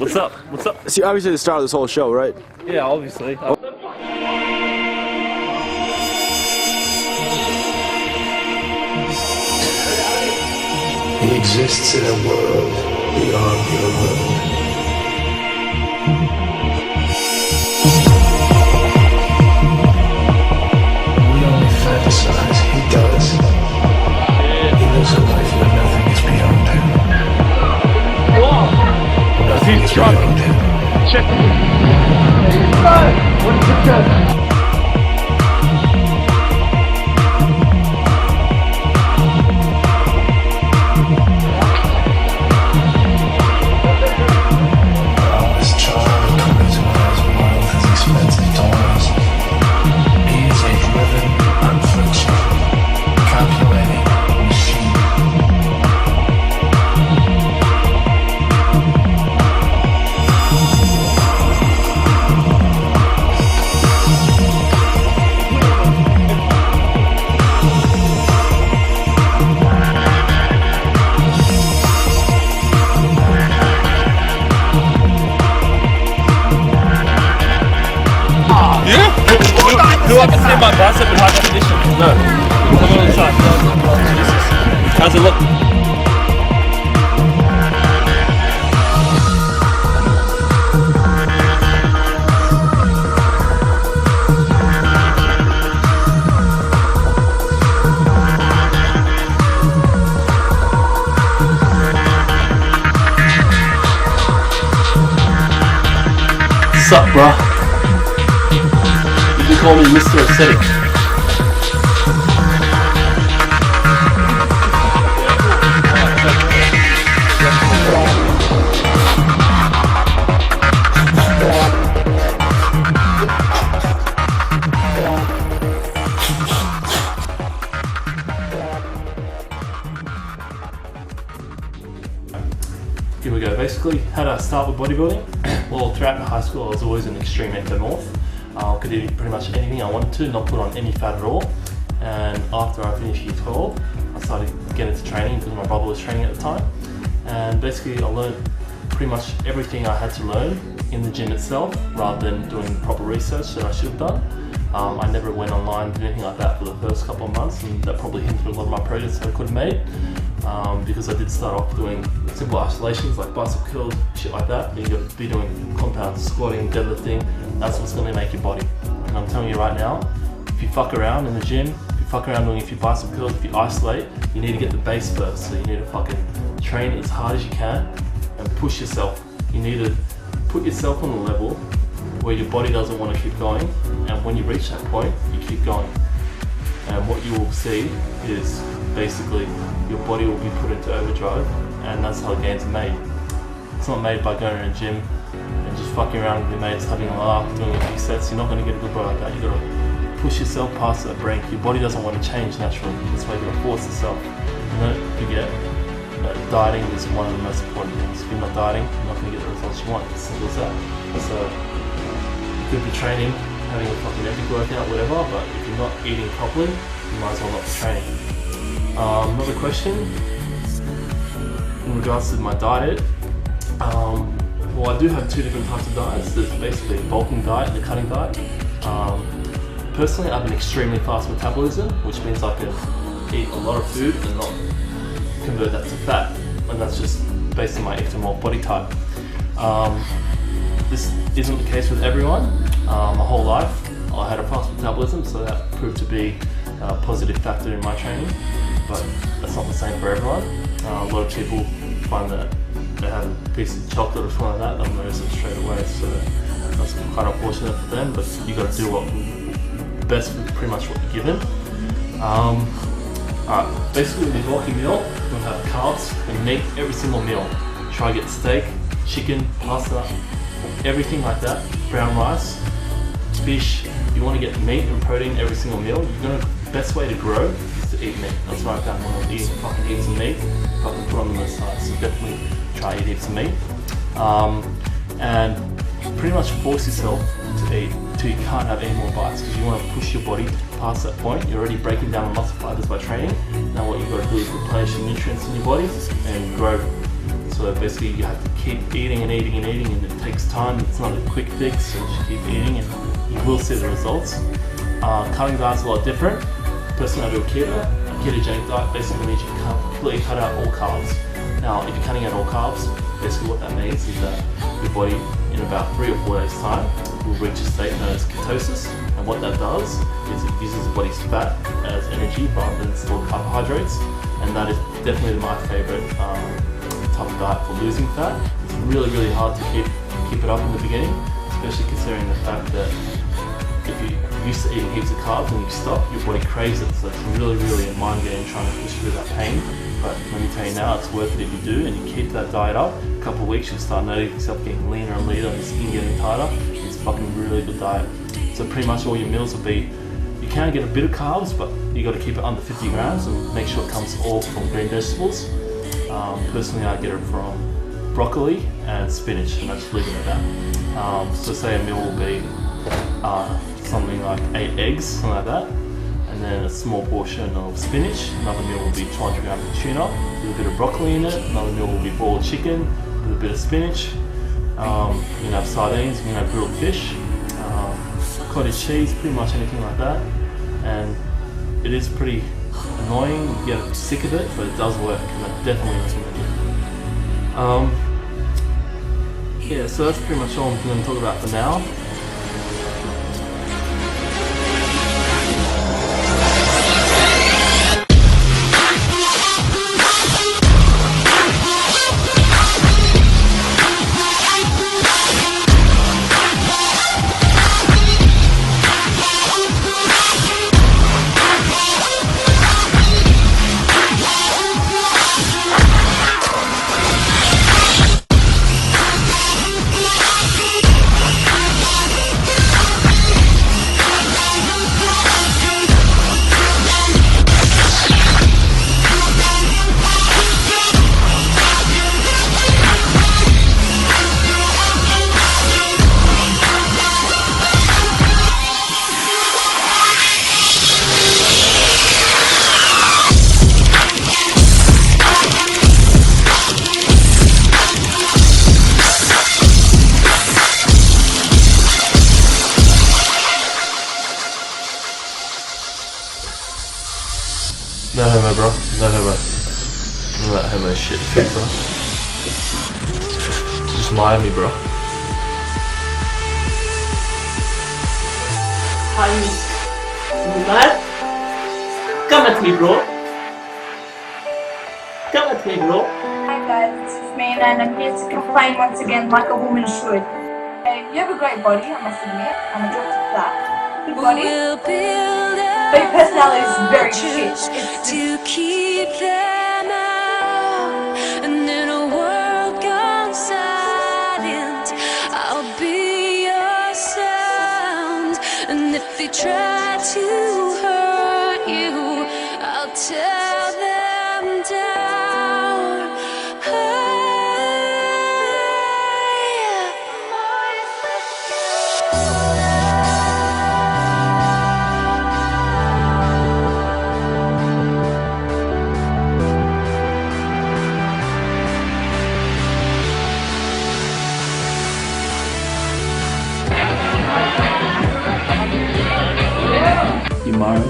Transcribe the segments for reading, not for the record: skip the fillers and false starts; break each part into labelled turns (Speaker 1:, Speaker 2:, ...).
Speaker 1: What's up? What's up?
Speaker 2: See, obviously the star of this whole show, right?
Speaker 1: Yeah, obviously.
Speaker 3: He exists in a world beyond your world. We only fantasize, he does. He lives a life where nothing is beyond him. Nothing is beyond him.
Speaker 1: Check.
Speaker 4: What's the good?
Speaker 1: Do I can see my bicep in high definition? No. Come on inside. How's it look? What's up, bro? You call me Mr. Aesthetic. Here we go. Basically, how did I start with bodybuilding? Well, throughout high school I was always an extreme ectomorph. Could eat pretty much anything I wanted to, not put on any fat at all. And after I finished year 12, I started getting into training because my brother was training at the time. And basically I learned pretty much everything I had to learn in the gym itself rather than doing proper research that I should have done. I never went online or anything like that for the first couple of months, and that probably hindered a lot of my progress that I could have made. Because I did start off doing simple isolations like bicep curls, shit like that. You've got to be doing compound squatting, deadlifting. That's what's going to make your body. And I'm telling you right now, if you fuck around in the gym, if you fuck around doing a few bicep curls, if you isolate, you need to get the base first. So you need to fucking train as hard as you can and push yourself. You need to put yourself on the level where your body doesn't want to keep going, and when you reach that point, you keep going. And what you will see is basically your body will be put into overdrive, and that's how gains are made. It's not made by going to a gym and just fucking around with your mates, having a laugh, doing a few sets. You're not going to get a good body like that. You've got to push yourself past that brink. Your body doesn't want to change naturally. That's why you've got to force yourself. And don't forget that dieting is one of the most important things. If you're not dieting, you're not going to get the results you want. It's simple as that. So you could be training, having a fucking epic workout, whatever, but if you're not eating properly, you might as well not be training. Another question in regards to my diet. Well, I do have two different types of diets. There's basically a bulking diet and a cutting diet. Personally, I have an extremely fast metabolism, which means I can eat a lot of food and not convert that to fat, and that's just based on my ectomorph body type. This isn't the case with everyone. My whole life I had a fast metabolism, so that proved to be a positive factor in my training, but that's not the same for everyone. A lot of people find that they have a piece of chocolate or something like that, they'll notice it straight away, so that's quite unfortunate for them, but you got to do what best with pretty much what you're given. Alright, basically with your bulky meal, you'll have carbs and meat every single meal. Try to get steak, chicken, pasta, everything like that, brown rice, fish. You want to get meat and protein every single meal. The best way to grow is to eat meat. That's what I found when I was fucking eating some meat. Fucking put on the side, so definitely try to eat some meat. And pretty much force yourself to eat till you can't have any more bites, because you want to push your body past that point. You're already breaking down the muscle fibers by training. Now what you've got to do is replenish the nutrients in your body and grow. So So basically you have to keep eating and eating and eating, and it takes time. It's not a quick fix, so just keep eating and you will see the results. Cutting diet's a lot different. Personally, I do a ketogenic diet. Basically means you completely cut out all carbs. Now, if you're cutting out all carbs, basically what that means is that your body in about 3 or 4 days time will reach a state known as ketosis, and what that does is it uses the body's fat as energy rather than stored carbohydrates, and that is definitely my favourite type of diet for losing fat. It's really hard to keep it up in the beginning, especially considering the fact that if you're used to eating heaps of carbs and you stop, your body craves it, so it's really a mind game trying to push through that pain. But let me tell you now, it's worth it if you do, and you keep that diet up. A couple of weeks, you'll start noticing yourself getting leaner and leaner, and your skin getting tighter. It's fucking really good diet. So pretty much all your meals will be, you can get a bit of carbs, but you got to keep it under 50 grams and make sure it comes all from green vegetables. Personally, I get it from broccoli and spinach, and I just leave it at that. So say a meal will be something like 8 eggs, something like that, and then a small portion of spinach. Another meal will be 200 grams of tuna with a bit of broccoli in it. Another meal will be boiled chicken with a bit of spinach. You can have sardines, you can have grilled fish, cottage cheese, pretty much anything like that. And it is pretty annoying, you get sick of it, but it does work, and I definitely recommend it. Yeah, so that's pretty much all I'm going to talk about for now. No homo, bro. No homo. None of that homo shit, bro. Just Miami, bro.
Speaker 4: Hi, Mumad. Come at me, bro. Come at me, bro.
Speaker 5: Hi guys, this is me and I'm here to complain once again like a woman should. Hey, you have a great body, I must admit. I'm attracted to that. Good body. But your personality is very shit. It's
Speaker 6: to keep them out, and in a world gone silent, I'll be your sound. And if they try to hurt you, I'll tear them down.
Speaker 4: You married?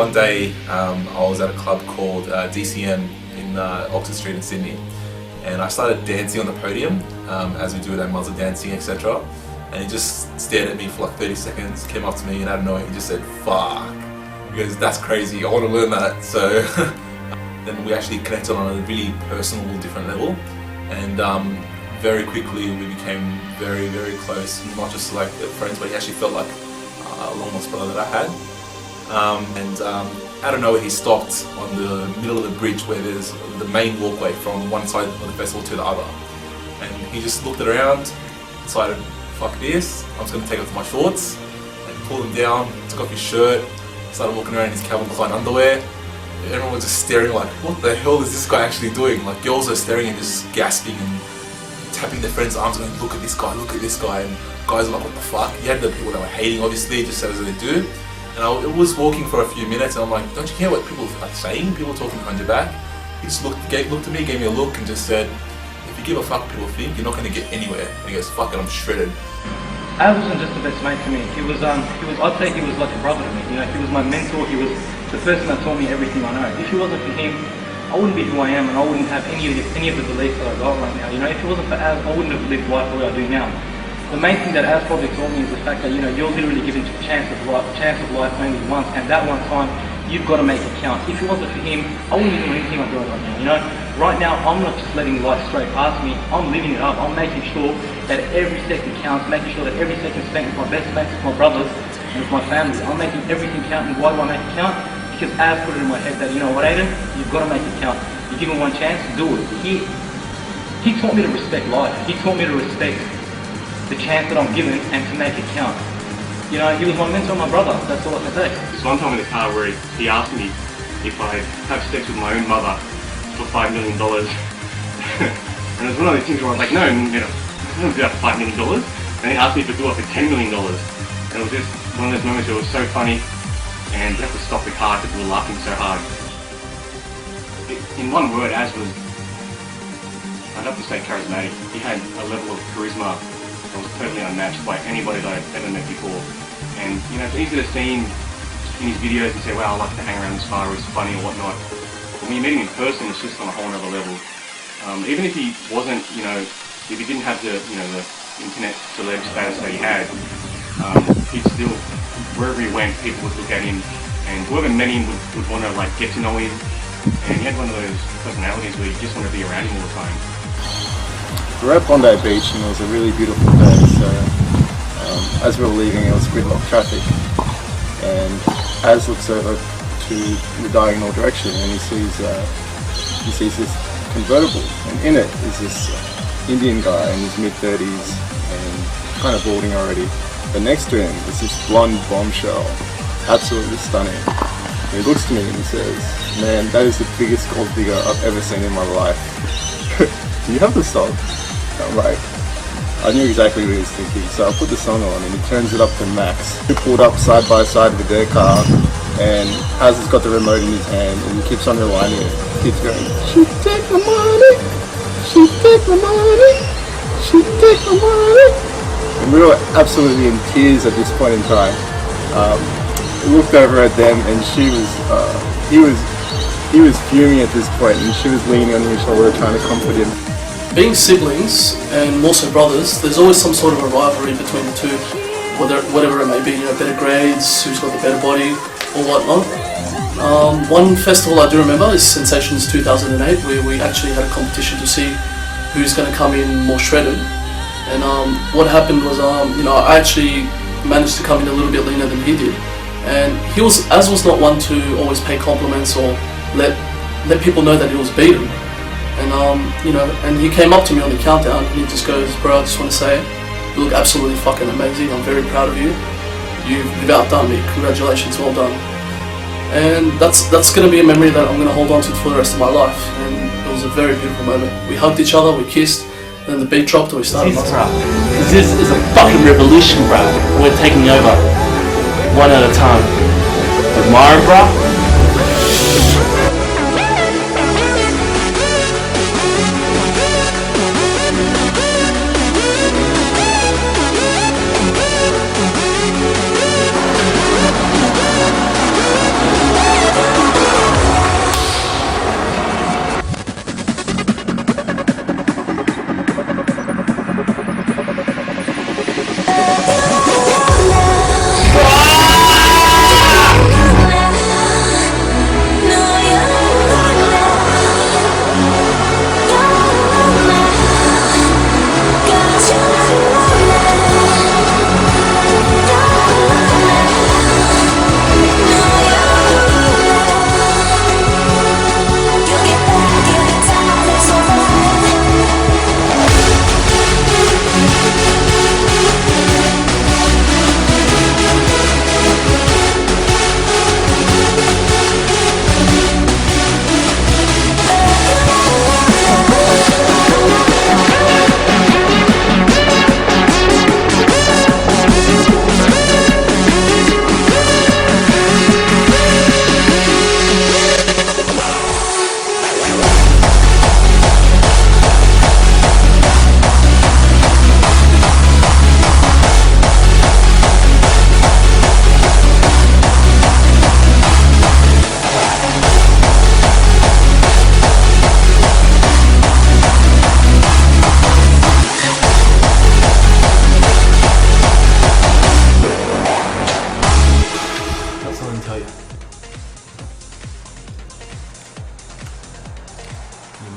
Speaker 7: One day I was at a club called DCM in Oxford Street in Sydney, and I started dancing on the podium as we do at Muzzer dancing, etc. And he just stared at me for like 30 seconds, came up to me, and out of nowhere he just said, "Fuck." He goes, "That's crazy, I want to learn that." So then we actually connected on a really personal, different level, and very quickly we became very, very close, not just like friends, but he actually felt like a long lost brother that I had. Out of nowhere he stopped on the middle of the bridge where there's the main walkway from one side of the festival to the other, and he just looked around, decided, "Fuck this, I'm just going to take off my shorts," and pulled them down, took off his shirt, started walking around in his Calvin Klein underwear. Everyone was just staring like, what the hell is this guy actually doing? Like, girls are staring and just gasping and tapping their friends' arms going, "Look at this guy, look at this guy," and guys are like, "What the fuck?" You had the people that were hating, obviously, just as they do. And I was walking for a few minutes and I'm like, "Don't you hear what people are saying? People talking behind your back." He just looked at me, gave me a look and just said, "If you give a fuck what people think, you're not going to get anywhere." And he goes, "Fuck it, I'm shredded."
Speaker 8: Az wasn't just the best mate to me. He was, I'd say he was like a brother to me. You know, he was my mentor. He was the person that taught me everything I know. If it wasn't for him, I wouldn't be who I am, and I wouldn't have any of the beliefs that I got right now. You know, if it wasn't for Az, I wouldn't have lived life the way I do now. The main thing that Az probably taught me is the fact that, you know, you're literally given a chance of life only once, and that one time you've got to make it count. If it wasn't for him, I wouldn't be doing anything I'm doing right now. You know, right now I'm not just letting life stray past me. I'm living it up. I'm making sure that every second counts, making sure that every second spent with my best mates, with my brothers, and with my family. I'm making everything count. And why do I make it count? Because Az put it in my head that, you know what, Aiden, you've got to make it count. You give him one chance, do it. He taught me to respect life. He taught me to respect the chance that I'm given and to make it count. You know, he was my mentor, my brother. That's all I can say.
Speaker 9: There's one time in the car where he asked me if I'd have sex with my own mother for $5 million. And it was one of those things where I was like, no, I don't do that for $5 million. And he asked me if I'd do it for $10 million. And it was just one of those moments where it was so funny, and I had to stop the car because we were laughing so hard. In one word, Az was, I'd have to say, charismatic. He had a level of charisma that was totally unmatched by anybody that I've ever met before. And, you know, it's easy to see him in his videos and say, "Wow, I like to hang around this far, it's funny or whatnot." But when you meet him in person, it's just on a whole other level. Even if he wasn't, you know, if he didn't have the, you know, the internet celeb status that he had, he'd still, wherever he went, people would look at him, and whoever met him would want to, like, get to know him. And he had one of those personalities where you just want to be around him all the time.
Speaker 2: We're at Bondi Beach and it was a really beautiful day, so as we were leaving it was gridlock traffic, and Az looks over to the diagonal direction and he sees this convertible, and in it is this Indian guy in his mid-30s and kind of balding already, but next to him is this blonde bombshell, absolutely stunning. And he looks to me and he says, "Man, that is the biggest gold digger I've ever seen in my life." "Do you have the song?" I'm like, I knew exactly what he was thinking, so I put the song on and he turns it up to max. We pulled up side by side with their car, and Az has got the remote in his hand and he keeps on rewinding it. He keeps going, "She take my money, she take my money, she take my money." And we were absolutely in tears at this point in time. We looked over at them and he was fuming at this point, and she was leaning on his shoulder trying to comfort him.
Speaker 10: Being siblings, and more so brothers, there's always some sort of a rivalry between the two, whatever it may be, you know, better grades, who's got the better body, or whatnot. One festival I do remember is Sensations 2008, where we actually had a competition to see who's going to come in more shredded. And what happened was, you know, I actually managed to come in a little bit leaner than he did. And Az was not one to always pay compliments or let people know that he was beaten. And you know, and he came up to me on the countdown and he just goes, "Bro, I just want to say, you look absolutely fucking amazing. I'm very proud of you. You've outdone me. Congratulations, well done." And that's going to be a memory that I'm going to hold on to for the rest of my life. And it was a very beautiful moment. We hugged each other, we kissed, and then the beat dropped and we started.
Speaker 4: This is a fucking revolution, bro. We're taking over one at a time. Tomorrow, bro.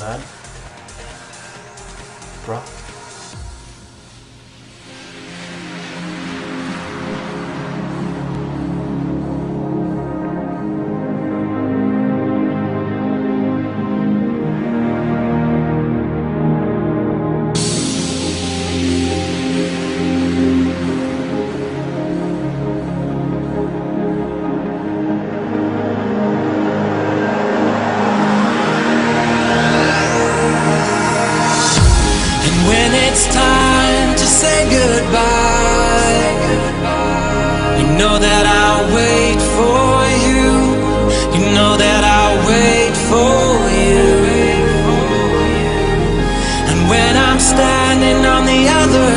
Speaker 1: bad. Bruh.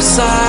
Speaker 6: Side